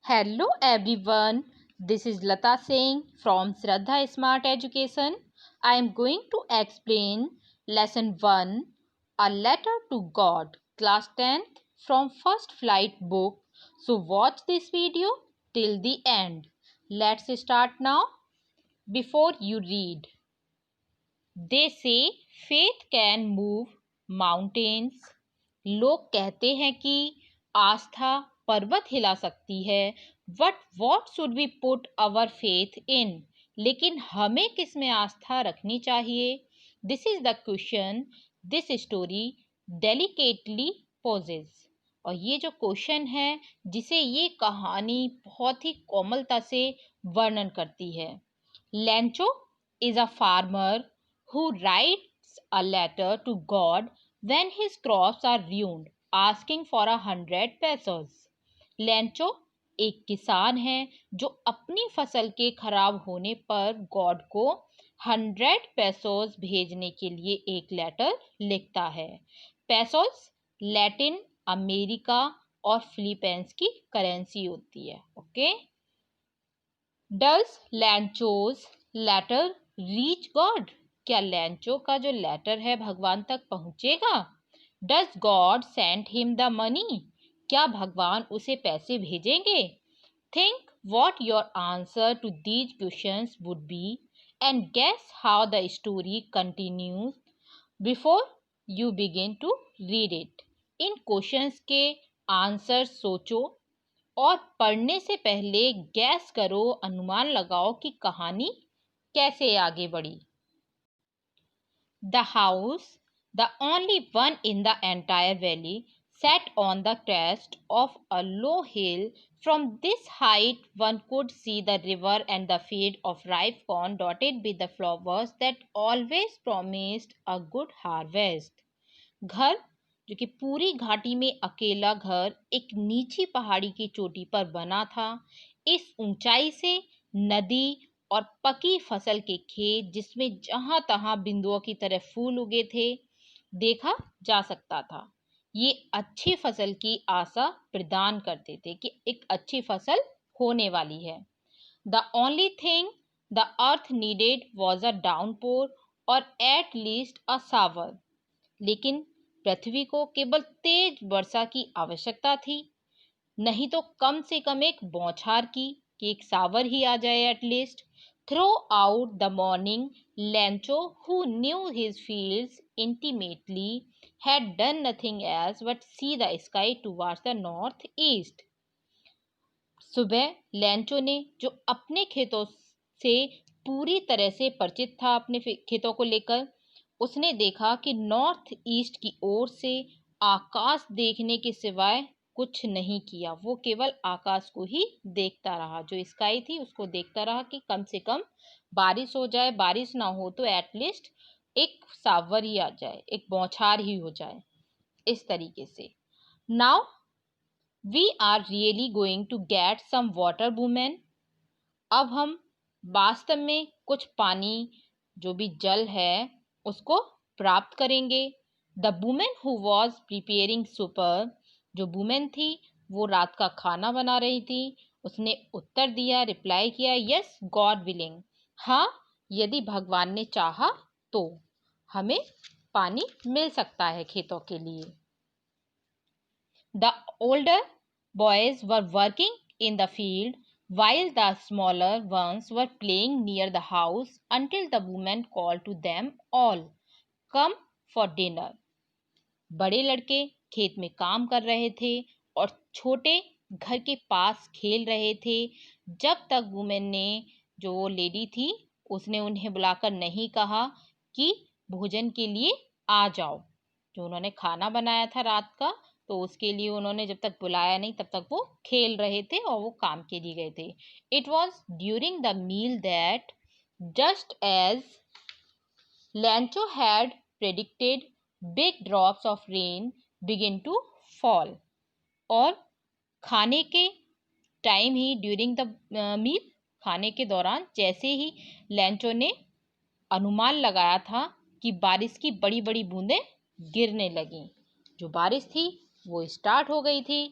Hello everyone, this is Lata Singh from Shraddha Smart Education. I am going to explain lesson 1, A Letter to God, class 10th from First Flight book. So watch this video till the end. Let's start now. Before you read, they say faith can move mountains. लोग कहते हैं कि आस्था पर्वत हिला सकती है. But what should we put our faith in? लेकिन हमें किस में आस्था रखनी चाहिए? This is the question this story delicately poses. और ये जो क्वेश्चन है जिसे ये कहानी बहुत ही कोमलता से वर्णन करती है. लैंचो is a farmer who writes a letter to God when his crops are ruined, asking for 100 pesos. लैंचो एक किसान है जो अपनी फसल के खराब होने पर गॉड को 100 पेसोस भेजने के लिए एक लेटर लिखता है. पेसोस लैटिन अमेरिका और फिलीपींस की करेंसी होती है. Okay. Does Lencho's letter reach God? क्या लैंचो का जो लेटर है भगवान तक पहुंचेगा? Does God send him the money? क्या भगवान उसे पैसे भेजेंगे? Think what your answer to these questions would be and guess how the story continues before you begin to read it. इन क्वेश्चंस के आंसर सोचो और पढ़ने से पहले गैस करो, अनुमान लगाओ कि कहानी कैसे आगे बढ़ी. The house, the only one in the entire valley, sat on the crest of a low hill. From this height, one could see the river and the field of ripe corn dotted with the flowers that always promised a good harvest. घर जो कि पूरी घाटी में अकेला घर एक नीची पहाड़ी की चोटी पर बना था. इस ऊंचाई से नदी और पकी फसल के खेत जिसमें जहां तहां बिंदुओं की तरह फूल उगे थे देखा जा सकता था. ये अच्छी फसल की आशा प्रदान करते थे कि एक अच्छी फसल होने वाली है. The only thing the earth needed was a downpour और एट लीस्ट अ शावर. लेकिन पृथ्वी को केवल तेज वर्षा की आवश्यकता थी, नहीं तो कम से कम एक बौछार की, कि एक सावर ही आ जाए at least. Throughout the morning, Lancho, who knew his fields intimately, had done nothing else but see the sky towards the northeast. सुबह लैंचो ने, जो अपने खेतों से पूरी तरह से परिचित था अपने खेतों को लेकर, उसने देखा कि नॉर्थ ईस्ट की ओर से आकाश देखने के सिवाय कुछ नहीं किया. वो केवल आकाश को ही देखता रहा, जो स्काई थी उसको देखता रहा कि कम से कम बारिश हो जाए, बारिश ना हो तो एटलीस्ट एक सावर ही आ जाए, एक बौछार ही हो जाए. इस तरीके से now we are really going to get some water women. अब हम वास्तव में कुछ पानी, जो भी जल है, उसको प्राप्त करेंगे. The women who was preparing super, जो वुमेन थी वो रात का खाना बना रही थी, उसने उत्तर दिया, रिप्लाई किया, यस गॉड विलिंग. हाँ, यदि भगवान ने चाहा तो हमें पानी मिल सकता है खेतों के लिए. The older boys were working in the field while the smaller ones were playing near the house until the woman called to them all, come for dinner. बड़े लड़के खेत में काम कर रहे थे और छोटे घर के पास खेल रहे थे, जब तक वुमेन ने, जो वो लेडी थी, उसने उन्हें बुलाकर नहीं कहा कि भोजन के लिए आ जाओ. जो उन्होंने खाना बनाया था रात का, तो उसके लिए उन्होंने जब तक बुलाया नहीं तब तक वो खेल रहे थे और वो काम के लिए गए थे. It was during the meal that, just as Lencho had predicted, big drops of rain begin to fall. और खाने के टाइम ही, ड्यूरिंग द मील, खाने के दौरान जैसे ही लैंचो ने अनुमान लगाया था कि बारिश की बड़ी बड़ी बूंदें गिरने लगी. जो बारिश थी वो स्टार्ट हो गई थी.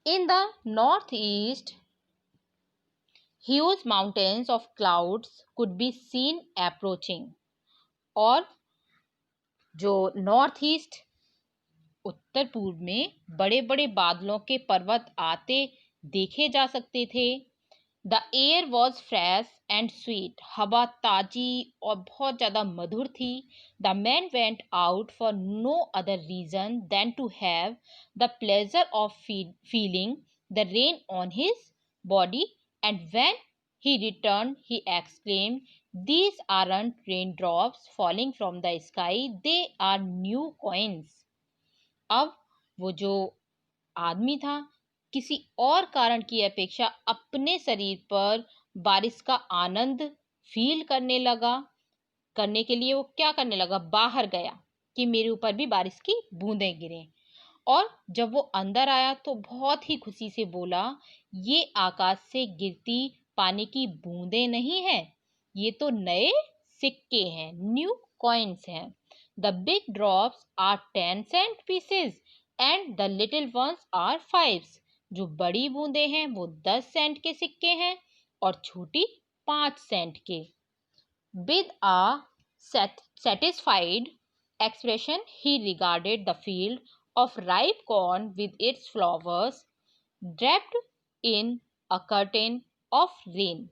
In the north east Huge mountains of clouds could be seen approaching. और जो नॉर्थ ईस्ट उत्तर पूर्व में बड़े बड़े बादलों के पर्वत आते देखे जा सकते थे। The air was fresh and sweet, हवा ताजी और बहुत ज़्यादा मधुर थी। The man went out for no other reason than to have the pleasure of feeling the rain on his body, and when he returned he exclaimed, these aren't raindrops falling from the sky, they are new coins. अब वो जो आदमी था किसी और कारण की अपेक्षा अपने शरीर पर बारिश का आनंद फील करने के लिए वो क्या करने लगा, बाहर गया कि मेरे ऊपर भी बारिश की बूंदें गिरें। और जब वो अंदर आया तो बहुत ही खुशी से बोला, ये आकाश से गिरती पानी की बूंदें नहीं है, ये तो नए सिक्के हैं, न्यू कॉइन्स हैं। The big drops are 10 cent pieces and the little ones are 5। जो बड़ी बूंदें हैं वो 10 सेंट के सिक्के हैं और छोटी 5 सेंट के। With a satisfied expression he regarded the field of ripe corn with its flowers draped in a curtain of rain।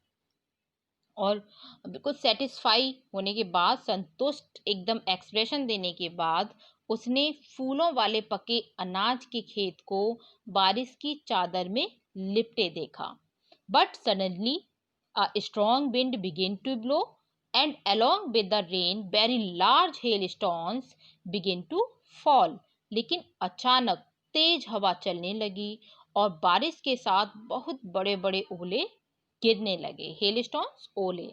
और बिल्कुल सेटिस्फाई होने के बाद, संतुष्ट एकदम एक्सप्रेशन देने के बाद, उसने फूलों वाले पके अनाज के खेत को बारिश की चादर में लिपटे देखा। But suddenly a strong wind began to blow, and along with the rain very large hailstones began to fall। लेकिन अचानक तेज हवा चलने लगी और बारिश के साथ बहुत बड़े बड़े ओले गिरने लगे। hailstones, ओले।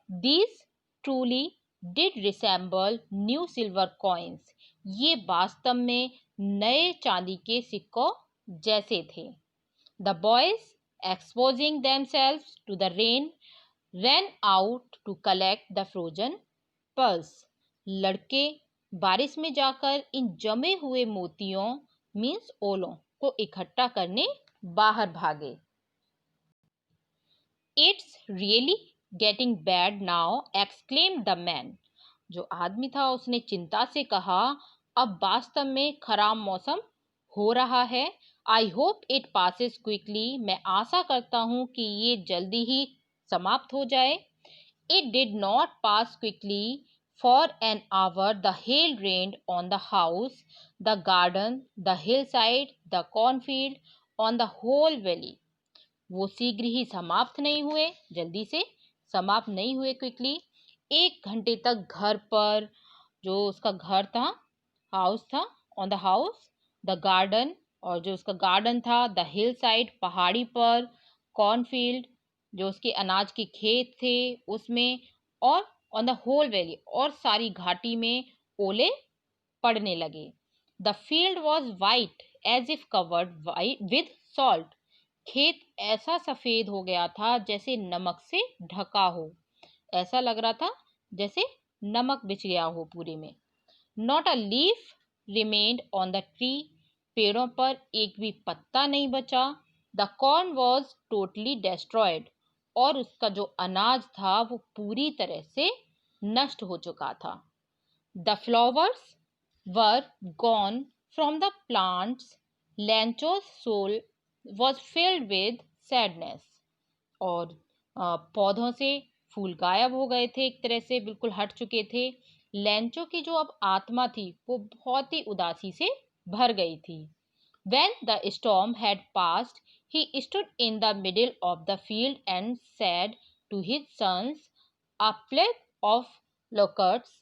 These truly did resemble new silver coins। ये वास्तव में नए चांदी के सिक्कों जैसे थे। The boys, exposing themselves to the rain, ran out to collect the frozen pearls। लड़के बारिश में जाकर इन जमे हुए मोतियों मीन्स ओलों को इकट्ठा करने बाहर भागे। It's really getting bad now, exclaimed the man। जो आदमी था उसने चिंता से कहा, अब वास्तव में खराब मौसम हो रहा है। I hope it passes quickly. मैं आशा करता हूँ कि ये जल्दी ही समाप्त हो जाए। It did not pass quickly for an hour. The hail rained on the house, the garden, the hill side, the cornfield, on the whole valley. वो शीघ्र ही समाप्त नहीं हुए, जल्दी से समाप्त नहीं हुए क्विकली। 1 घंटे तक घर पर, जो उसका घर था, हाउस था, on the house, the garden, और जो उसका गार्डन था, द हिल साइड, पहाड़ी पर, कॉर्नफील्ड, जो उसके अनाज के खेत थे उसमें, और ऑन द होल वैली, और सारी घाटी में ओले पड़ने लगे। The field was white as if covered with salt. खेत ऐसा सफेद हो गया था जैसे नमक से ढका हो, ऐसा लग रहा था जैसे नमक बिछ गया हो पूरे में। Not a leaf remained on the tree. पेड़ों पर एक भी पत्ता नहीं बचा। The corn was totally destroyed. और उसका जो अनाज था वो पूरी तरह से नष्ट हो चुका था। The flowers were gone from the plants. Lencho's soul was filled with sadness. और पौधों से फूल गायब हो गए थे, एक तरह से बिल्कुल हट चुके थे। लैंचो की जो अब आत्मा थी वो बहुत ही उदासी से भर गई थी। When the storm had passed, he stood in the middle of the field and said to his sons, a plague of locusts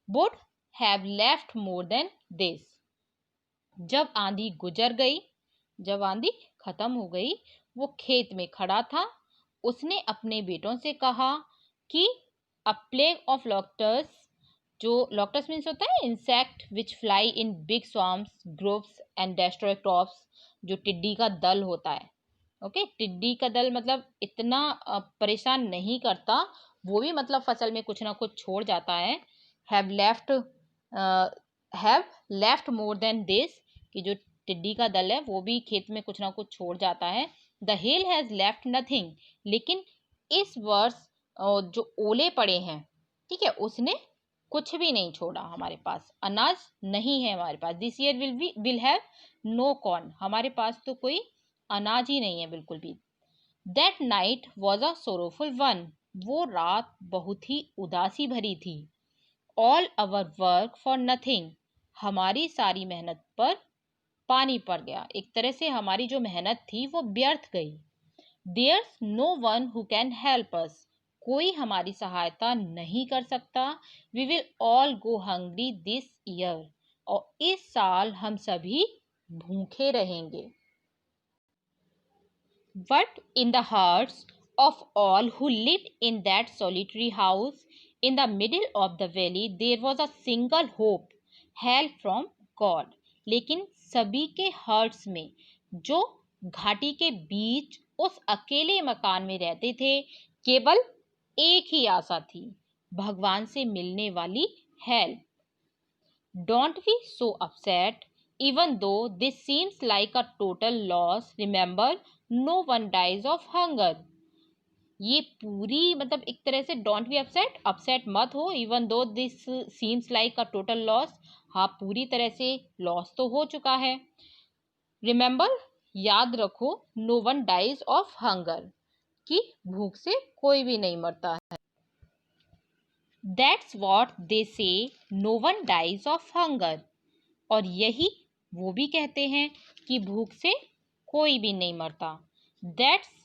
would have left more than this। जब आंधी गुजर गई, जब आंधी खत्म हो गई, वो खेत में खड़ा था। उसने अपने बेटों से कहा कि अ प्लेग ऑफ लॉक्टस, जो लॉक्टस मीन्स होता है insect which fly in big swarms, groups and destroy crops, जो टिड्डी का दल होता है। ओके, टिड्डी का दल मतलब इतना परेशान नहीं करता, वो भी मतलब फसल में कुछ ना कुछ छोड़ जाता है। Have left more than this, कि जो टिड्डी का दल है वो भी खेत में कुछ ना कुछ छोड़ जाता है। The hell has left nothing, लेकिन इस वर्ष जो ओले पड़े हैं, ठीक है, उसने कुछ भी नहीं छोड़ा, हमारे पास अनाज नहीं है, हमारे पास this year will have no corn, हमारे पास तो कोई अनाज ही नहीं है बिल्कुल भी। That night was a sorrowful one, वो रात बहुत ही उदासी भरी थी। All our work for nothing, हमारी सारी मेहनत पर पानी पड़ गया, एक तरह से हमारी जो मेहनत थी वो व्यर्थ गई। There's no one who can help us, कोई हमारी सहायता नहीं कर सकता। We will all go hungry this year, और इस साल हम सभी भूखे रहेंगे। But in the hearts of all who lived in that solitary house in the middle of the valley there was a single hope, help from God, लेकिन सभी के हार्ट्स में, जो घाटी के बीच उस अकेले मकान में रहते थे, केवल एक ही आशा थी, भगवान से मिलने वाली help. Don't be so upset, even though this seems like a total loss. Remember, no one dies of hunger. ये पूरी मतलब एक तरह से डोंट बी अपसेट, अपसेट मत हो, even though this seems like a total loss, हाँ पूरी तरह से लॉस तो हो चुका है। रिमेंबर, याद रखो, no one dies of hunger, कि भूख से कोई भी नहीं मरता है। That's what they say, no one dies of hunger, और यही वो भी कहते हैं कि भूख से कोई भी नहीं मरता। That's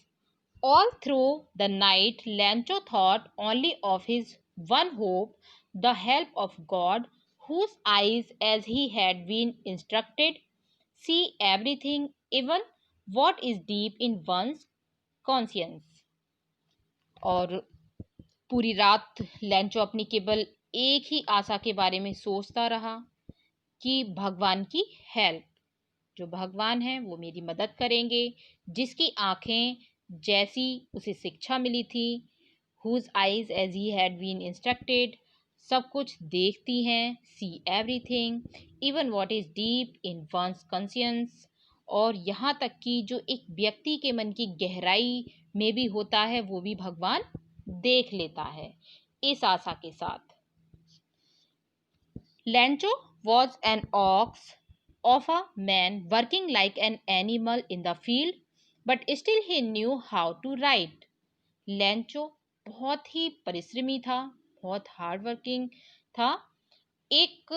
all through the night Lancho thought only of his one hope, the help of God, whose eyes, as he had been instructed, see everything, even what is deep in one's conscience। और पूरी रात लैंचो अपनी केवल एक ही आशा के बारे में सोचता रहा कि भगवान की हेल्प, जो भगवान है वो मेरी मदद करेंगे, जिसकी आंखें जैसी उसे शिक्षा मिली थी, whose eyes as he had been instructed, सब कुछ देखती हैं, see everything, even what is deep in one's conscience, और यहाँ तक कि जो एक व्यक्ति के मन की गहराई में भी होता है वो भी भगवान देख लेता है, इस आशा के साथ। Lancho was an ox of a man working like an animal in the field, but still he knew how to ride. लैंचो बहुत ही परिश्रमी था, बहुत हार्ड वर्किंग था, एक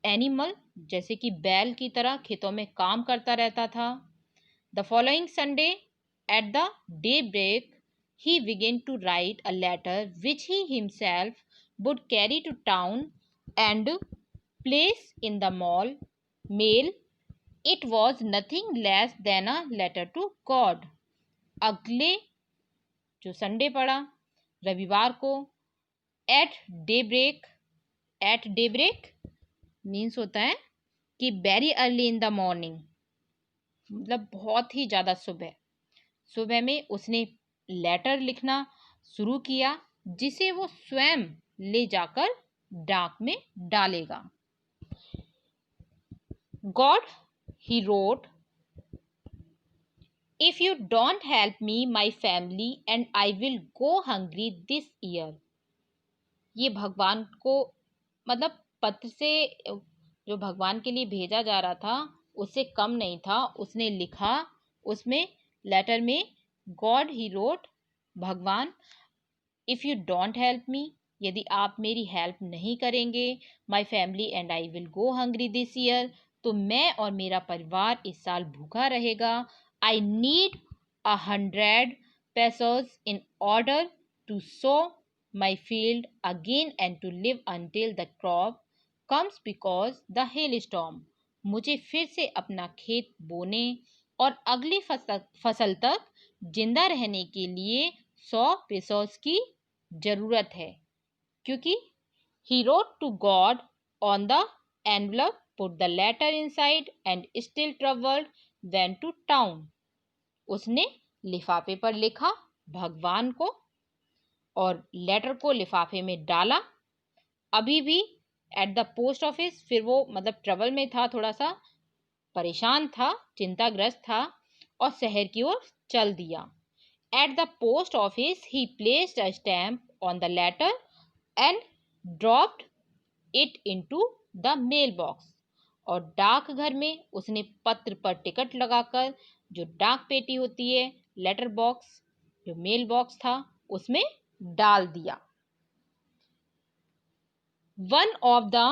एनिमल जैसे कि बैल की तरह खेतों में काम करता रहता था। The following Sunday at the daybreak he began to write a letter which he himself would carry to town and place in the mail. It was nothing less than a letter to God. अगले जो Sunday पड़ा, रविवार को, eight day break means होता है कि very early in the morning, मतलब बहुत ही ज़्यादा सुबह में उसने लेटर लिखना शुरू किया, जिसे वो स्वयं ले जाकर डाक में डालेगा। God, he wrote, If you don't help me, my family and I will go hungry this year। ये भगवान को मतलब पत्र से जो भगवान के लिए भेजा जा रहा था उससे कम नहीं था, उसने लिखा उसमें लेटर में, गॉड ही रोट, भगवान, if you don't help me, यदि आप मेरी हेल्प नहीं करेंगे, my family and I will go hungry this year, तो मैं और मेरा परिवार इस साल भूखा रहेगा। I need 100 pesos in order to sow my field again and to live until the crop comes because the hailstorm। मुझे फिर से अपना खेत बोने और अगली फसल तक जिंदा रहने के लिए 100 पेसोस की जरूरत है, क्योंकि he wrote to God on the envelope, put the letter inside and still troubled went to town। उसने लिफाफे पर लिखा भगवान को और लेटर को लिफाफे में डाला, अभी भी एट द पोस्ट ऑफिस, फिर वो मतलब ट्रबल में था, थोड़ा सा परेशान था, चिंताग्रस्त था, और शहर की ओर चल दिया। At the post office, he placed a stamp on the letter and dropped it into the mailbox. और डाकघर में उसने पत्र पर टिकट लगाकर जो डाक पेटी होती है, लेटर बॉक्स, जो मेल बॉक्स था, उसमें डाल दिया. One of the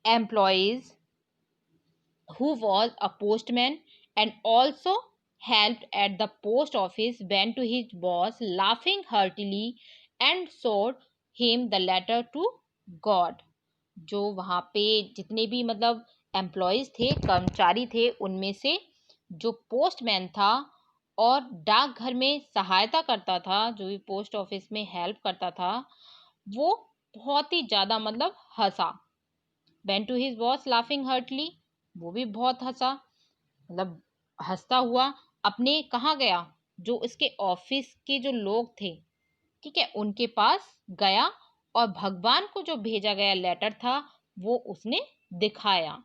employees who was a postman and also helped at the post office went to his boss laughing heartily and showed him the letter to God. जो वहाँ पे जितने भी मतलब एम्प्लॉयज़ थे, कर्मचारी थे, उनमें से जो पोस्टमैन था और डाकघर में सहायता करता था, जो भी पोस्ट ऑफिस में हेल्प करता था, वो बहुत ही ज़्यादा मतलब हंसा. Went to his boss laughing heartily, वो भी बहुत हंसा, मतलब हंसता हुआ अपने कहाँ गया, जो उसके ऑफिस के जो लोग थे, ठीक है, उनके पास गया और भगवान को जो भेजा गया लेटर था वो उसने दिखाया.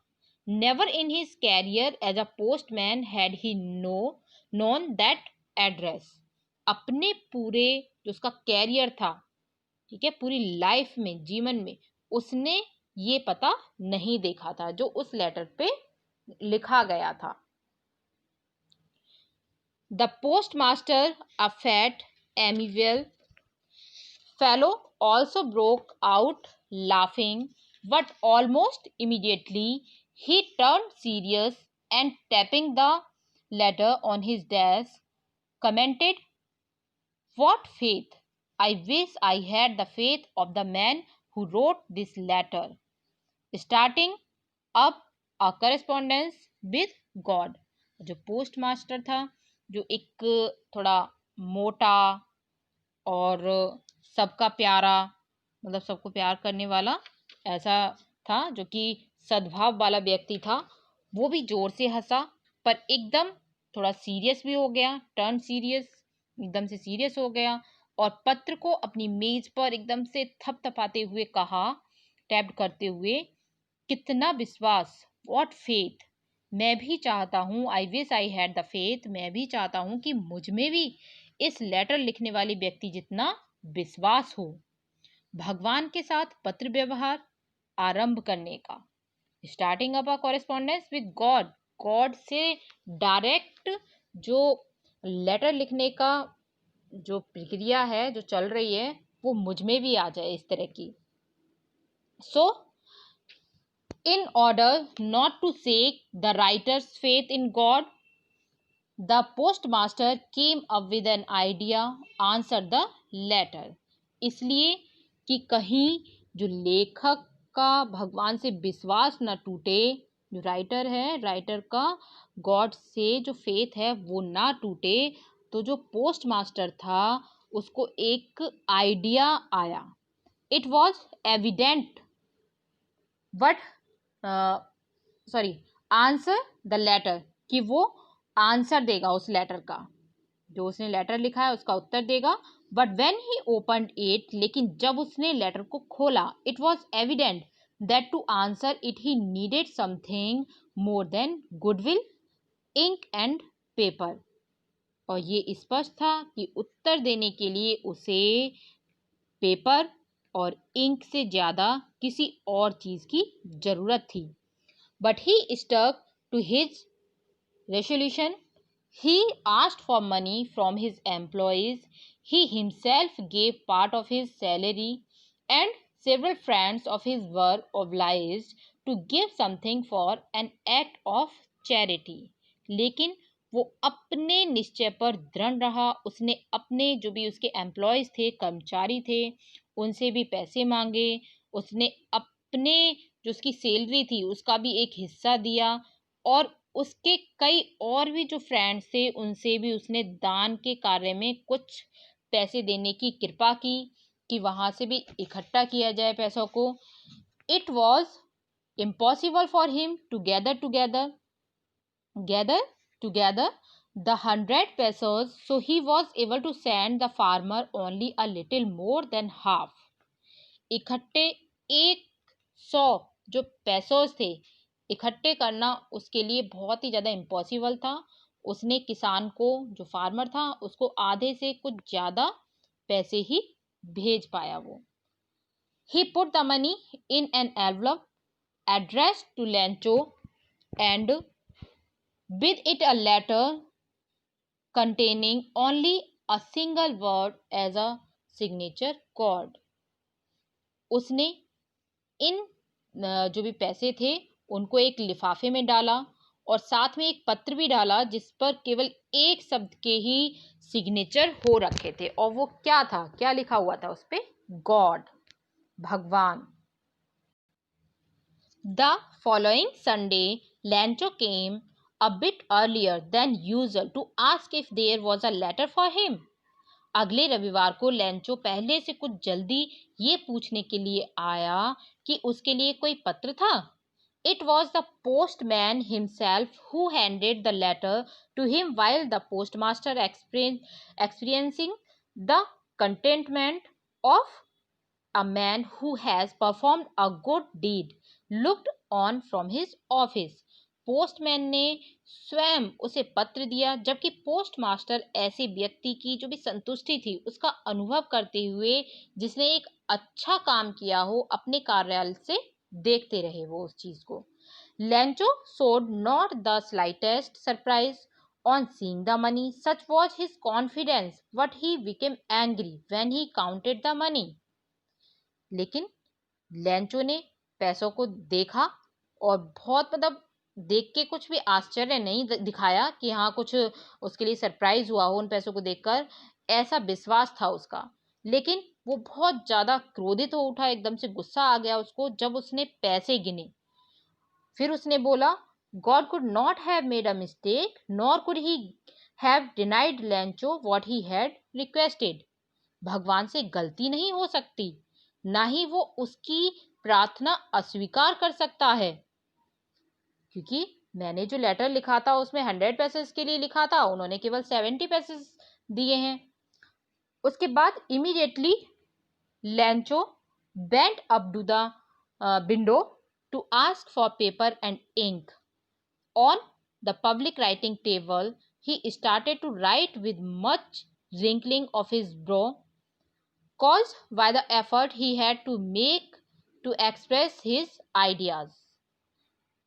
Never in his career as a postman had he known that address. अपने पूरे जो उसका कैरियर था, ठीक है, पूरी लाइफ में, जीवन में, उसने ये पता नहीं देखा था जो उस लेटर पे लिखा गया था. The postmaster, a fat amiable fellow, also broke out laughing, but almost immediately he turned serious and tapping the letter on his desk commented, "What faith! I wish I had the faith of the man who wrote this letter, starting up a correspondence with God." जो post master था, जो एक थोड़ा मोटा और सबका प्यारा, मतलब सबको प्यार करने वाला ऐसा था, जो कि सद्भाव वाला व्यक्ति था, वो भी जोर से हंसा, पर एकदम थोड़ा सीरियस भी हो गया, टर्न सीरियस, एकदम से सीरियस हो गया और पत्र को अपनी मेज पर एकदम से थपथपाते हुए कहा, टैप करते हुए, कितना विश्वास, व्हाट फेथ, मैं भी चाहता हूँ, I wish I had the faith, मैं भी चाहता हूँ कि मुझ में भी इस लेटर लिखने वाले व्यक्ति जितना विश्वास हो भगवान के साथ पत्र व्यवहार आरंभ करने का. Starting up a correspondence with God, God से डायरेक्ट जो लेटर लिखने का जो प्रक्रिया है, जो चल रही है, वो मुझ में भी आ जाए इस तरह की. सो in order not to shake the writer's faith in God, the postmaster came up with an idea, answered the letter. इसलिए कि कहीं जो लेखक का भगवान से विश्वास न टूटे, जो राइटर है, राइटर का गॉड से जो फेथ है वो ना टूटे, तो जो पोस्ट मास्टर था उसको एक आइडिया आया. It was evident but answer the letter, कि वो आंसर देगा उस लेटर का, जो उसने लेटर लिखा है उसका उत्तर देगा. But when he opened it, लेकिन जब उसने लेटर को खोला, it was evident that to answer it he needed something more than goodwill, ink and paper. और ये स्पष्ट था कि उत्तर देने के लिए उसे पेपर और इंक से ज़्यादा किसी और चीज़ की ज़रूरत थी. But he stuck to his resolution. He asked for money from his employees. He himself gave part of his salary, and several friends of his were obliged to give something for an act of charity. लेकिन वो अपने निश्चय पर दृढ़ रहा. उसने अपने जो भी उसके एम्प्लॉयज़ थे, कर्मचारी थे, उनसे भी पैसे मांगे. उसने अपने जो उसकी सैलरी थी उसका भी एक हिस्सा दिया, और उसके कई और भी जो फ्रेंड्स थे उनसे भी उसने दान के कार्य में कुछ पैसे देने की कृपा की, कि वहाँ से भी इकट्ठा किया जाए पैसों को. It was impossible for him to gather the 100 pesos, so he was able to send the farmer only a little more than half. इकट्ठे 100 जो पैसोस थे इकट्ठे करना उसके लिए बहुत ही ज़्यादा इम्पॉसिबल था. उसने किसान को, जो फार्मर था, उसको आधे से कुछ ज्यादा पैसे ही भेज पाया वो। He put the money in an envelope addressed to Lancho and with it a letter containing only a single word as a signature card. उसने इन जो भी पैसे थे उनको एक लिफाफे में डाला और साथ में एक पत्र भी डाला जिस पर केवल एक शब्द के ही सिग्नेचर हो रखे थे। और वो क्या था, क्या लिखा हुआ था उस पे? गॉड, भगवान। The following Sunday, Lancho came a bit earlier than usual to ask if there was a letter for him. अगले रविवार को लैंचो पहले से कुछ जल्दी ये पूछने के लिए आया कि उसके लिए कोई पत्र था। It was the postman himself who handed the letter to him while the postmaster experiencing the contentment of a man who has performed a good deed looked on from his office. Postman ने स्वयं उसे पत्र दिया जबकि postmaster ऐसे व्यक्ति की जो भी संतुष्टि थी उसका अनुभव करते हुए, जिसने एक अच्छा काम किया हो, अपने कार्यालय से देखते रहे वो उस चीज को। लैंचो showed not the slightest surprise on seeing the money. Such was his confidence, but he became angry when he counted the money. लेकिन लैंचो ने पैसों को देखा और बहुत देख के कुछ भी आश्चर्य नहीं दिखाया कि हाँ कुछ उसके लिए सरप्राइज हुआ हो उन पैसों को देखकर, ऐसा विश्वास था उसका। लेकिन वो बहुत ज्यादा क्रोधित हो उठा, एकदम से गुस्सा आ गया उसको जब उसने पैसे गिने। फिर उसने बोला, God could not have made a mistake nor could he have denied लैंचो what he had requested. भगवान से गलती नहीं हो सकती, ना ही वो उसकी प्रार्थना अस्वीकार कर सकता है, क्योंकि मैंने जो लेटर लिखा था उसमें 100 पैसे के लिए लिखा था, उन्होंने केवल 70 पैसे दिए हैं। उसके बाद immediately Lencho went up to the window to ask for paper and ink. On the public writing table he started to write with much wrinkling of his brow, caused by the effort he had to make to express his ideas.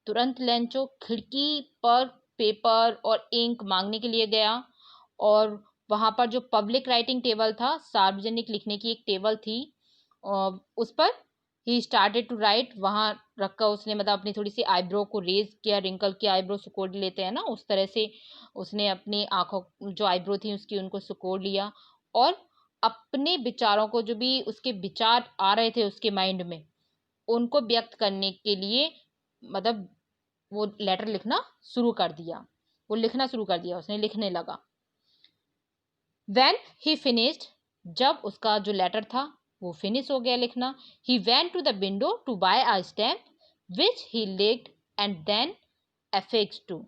तुरंत लैंचो खिड़की पर paper और ink मांगने के लिए गया और वहां पर जो पब्लिक राइटिंग टेबल था, सार्वजनिक लिखने की एक टेबल थी, उस पर ही स्टार्टेड टू राइट। वहां रखकर उसने अपनी थोड़ी सी आईब्रो को रेज किया, रिंकल की आईब्रो सुकोड़ लेते हैं ना, उस तरह से उसने अपनी आंखों जो आईब्रो थी उसकी उनको सुकोड़ लिया और अपने विचारों को, जो भी उसके विचार आ रहे थे उसके माइंड में, उनको व्यक्त करने के लिए वो लेटर लिखना शुरू कर दिया। वो लिखना शुरू कर दिया, उसने लिखने लगा। When he finished, जब उसका जो लेटर था वो फिनिश हो गया लिखना, he went to the window to buy a stamp which he licked and then affixed to.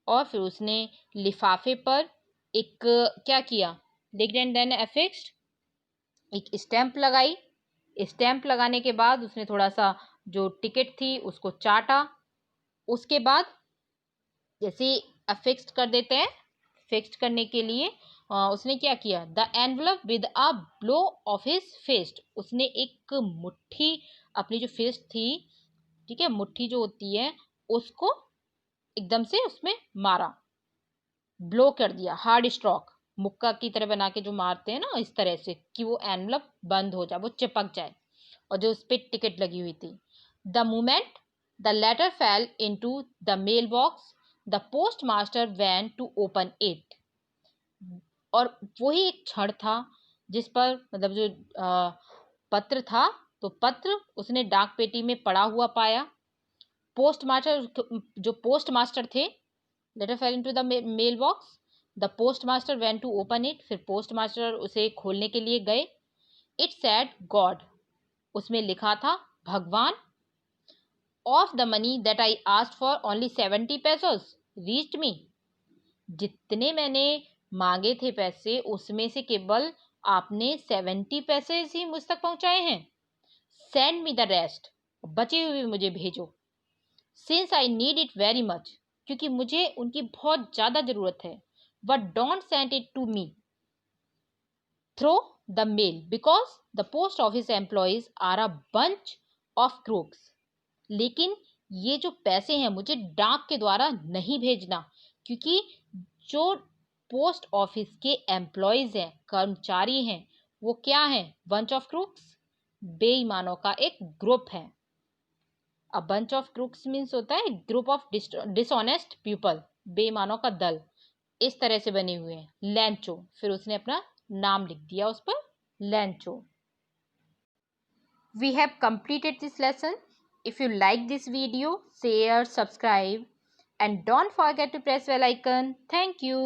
और फिर उसने लिफाफे पर एक क्या किया, licked and then affixed, एक स्टैंप लगाई। स्टैंप लगाने के बाद उसने थोड़ा सा जो टिकट थी उसको चाटा। उसके बाद जैसे अफिक्स्ड कर देते हैं, फिक्स्ड करने के लिए उसने क्या किया, the envelope with a blow of his fist. उसने एक मुट्ठी, अपनी जो फिस्ट थी, ठीक है, मुट्ठी जो होती है, उसको एकदम से उसमें मारा, ब्लो कर दिया, हार्ड स्ट्रोक, मुक्का की तरह बना के जो मारते हैं ना, इस तरह से कि वो एनवलप बंद हो जाए, वो चिपक जाए, और जो उस पर टिकट लगी हुई थी। The moment the letter fell into the mailbox, the postmaster went to open it. और वही एक क्षण था जिस पर जो पत्र था, तो पत्र उसने डाक पेटी में पड़ा हुआ पाया। पोस्टमास्टर थे, letter fell into the mailbox, the postmaster went to open it, फिर पोस्टमास्टर उसे खोलने के लिए गए। इट सेड गॉड, उसमें लिखा था भगवान। Of the money that I asked for only 70 pesos reached me, जितने मैंने मांगे थे पैसे उसमें से केवल आपने 70 पैसे ही मुझ तक पहुंचाए हैं। सेंड मी द रेस्ट, बचे हुए मुझे भेजो। Since I need it very much, क्योंकि मुझे उनकी बहुत ज़्यादा ज़रूरत है। But don't send it to me through the mail because the post office employees are a bunch of crooks. लेकिन ये जो पैसे हैं मुझे डाक के द्वारा नहीं भेजना, क्योंकि जो पोस्ट ऑफिस के एम्प्लॉयज हैं, कर्मचारी हैं, वो क्या हैं? बंच ऑफ क्रूक्स, बेईमानों का एक ग्रुप है। अ बंच ऑफ क्रूक्स मीन्स होता है ग्रुप ऑफ डिसऑनेस्ट पीपल, बेईमानों का दल। इस तरह से बने हुए हैं लैंचो, फिर उसने अपना नाम लिख दिया उस पर, लैंचो। We have completed this lesson. If you like this video, share, subscribe, and don't forget to press bell icon. Thank you.